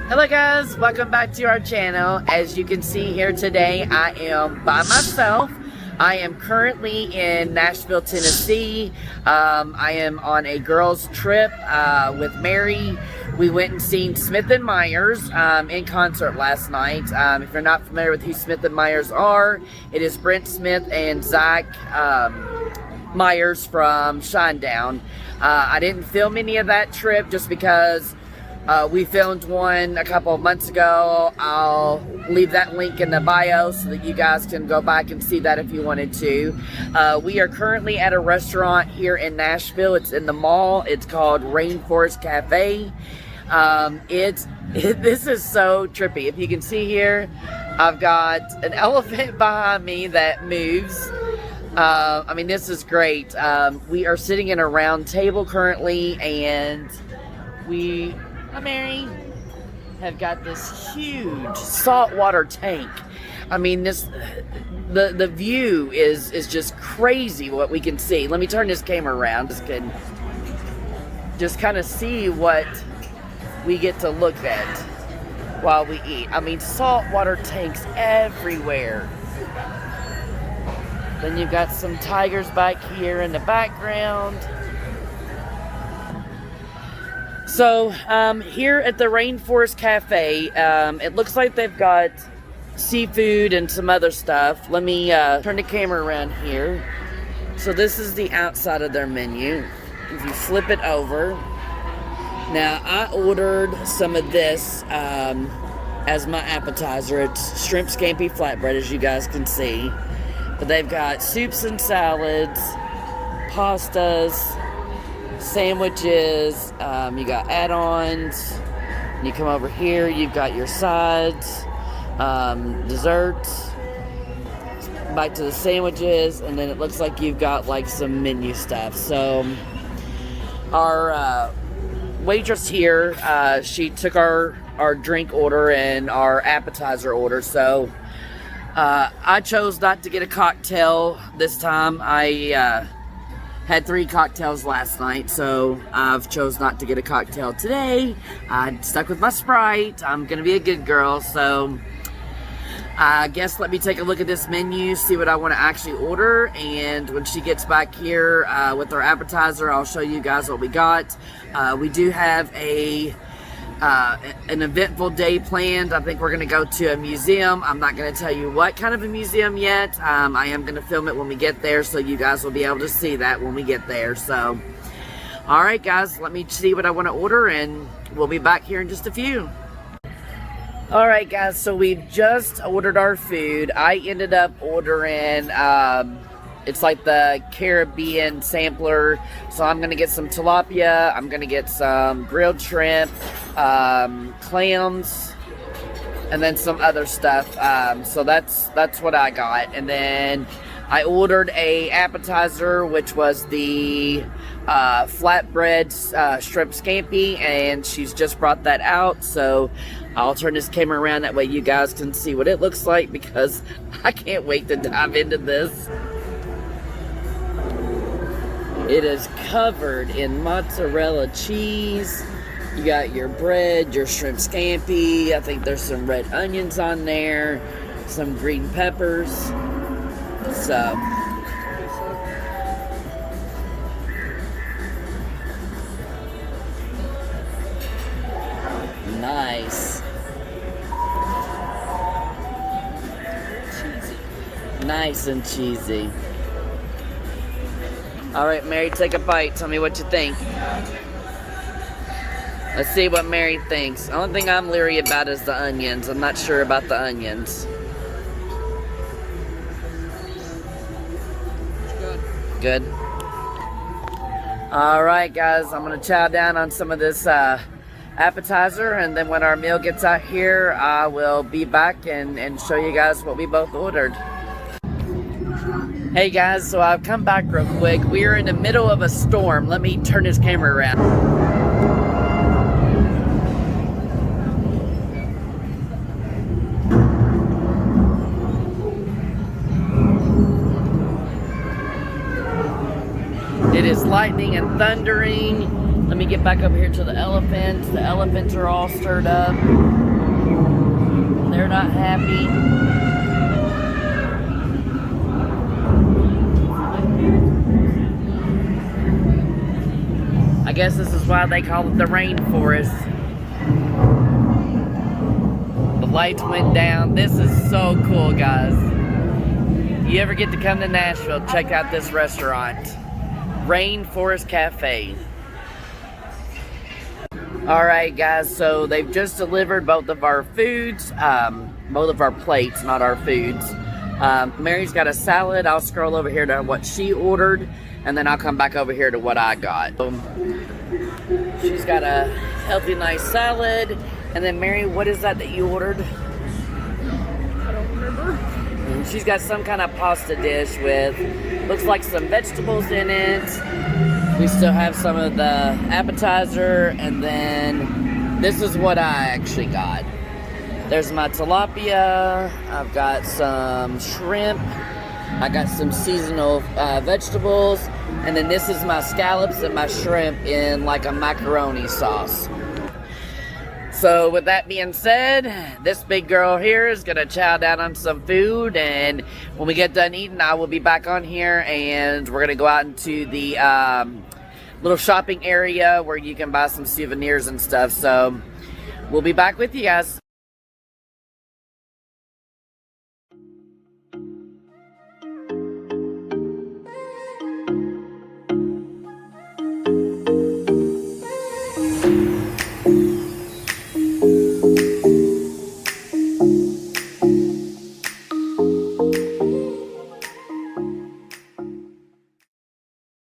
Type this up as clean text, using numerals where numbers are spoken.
Hello guys, welcome back to our channel. As you can see here today, I am by myself. I am currently in Nashville, Tennessee. I am on a girls trip with Mary. We went and seen Smith & Myers in concert last night. If you're not familiar with who Smith & Myers are, it is Brent Smith and Zach Myers from Shinedown. I didn't film any of that trip just because we filmed one a couple of months ago. I'll leave that link in the bio so that you guys can go back and see that if you wanted to. We are currently at a restaurant here in Nashville. It's in the mall. It's called Rainforest Cafe. This is so trippy. If you can see here, I've got an elephant behind me that moves. I mean, this is great. We are sitting in a round table currently, and we... Hi, Mary. Have got this huge saltwater tank. I mean, the view is just crazy what we can see. Let me turn this camera around. Just kind of see what we get to look at while we eat. I mean, saltwater tanks everywhere. Then you've got some tigers back here in the background. So, here at the Rainforest Cafe, it looks like they've got seafood and some other stuff. Let me turn the camera around here. So this is the outside of their menu. If you flip it over. Now, I ordered some of this as my appetizer. It's shrimp scampi flatbread, as you guys can see. But they've got soups and salads, pastas, sandwiches, you got add-ons. You come over here, you've got your sides, desserts, back to the sandwiches, and then it looks like you've got like some menu stuff. So our waitress here, she took our drink order and our appetizer order. So I chose not to get a cocktail this time. I had 3 cocktails last night, so I've chose not to get a cocktail today. I stuck with my Sprite. I'm gonna be a good girl, so I guess let me take a look at this menu, see what I want to actually order, and when she gets back here with our appetizer, I'll show you guys what we got. We do have an eventful day planned. I think we're going to go to a museum. I'm not going to tell you what kind of a museum yet. I am going to film it when we get there, so you guys will be able to see that when we get there. So, alright guys, let me see what I want to order, and we'll be back here in just a few. Alright guys, so we've just ordered our food. I ended up ordering, it's like the Caribbean sampler. So I'm going to get some tilapia. I'm going to get some grilled shrimp, clams, and then some other stuff. So that's what I got. And then I ordered a appetizer, which was the flatbread shrimp scampi, and she's just brought that out. So I'll turn this camera around, that way you guys can see what it looks like, because I can't wait to dive into this. It is covered in mozzarella cheese. You got your bread, your shrimp scampi. I think there's some red onions on there, some green peppers. So, nice. Cheesy. Nice and cheesy. Alright, Mary, take a bite. Tell me what you think. Let's see what Mary thinks. The only thing I'm leery about is the onions. I'm not sure about the onions. Good. Alright, guys. I'm going to chow down on some of this appetizer, and then when our meal gets out here, I will be back and show you guys what we both ordered. Hey guys, so I've come back real quick. We are in the middle of a storm. Let me turn this camera around. It is lightning and thundering. Let me get back over here to the elephants. The elephants are all stirred up. They're not happy. I guess this is why they call it the rainforest. The lights went down. This is so cool, guys. If you ever get to come to Nashville, check out this restaurant. Rainforest Cafe. Alright guys, so they've just delivered both of our foods, both of our plates, not our foods. Mary's got a salad. I'll scroll over here to what she ordered, and then I'll come back over here to what I got. She's got a healthy, nice salad. And then Mary, what is that you ordered? I don't remember. She's got some kind of pasta dish with, looks like some vegetables in it. We still have some of the appetizer, and then this is what I actually got. There's my tilapia. I've got some shrimp. I got some seasonal vegetables, and then this is my scallops and my shrimp in like a macaroni sauce. So with that being said, this big girl here is gonna chow down on some food, and when we get done eating, I will be back on here, and we're gonna go out into the little shopping area where you can buy some souvenirs and stuff. So we'll be back with you guys.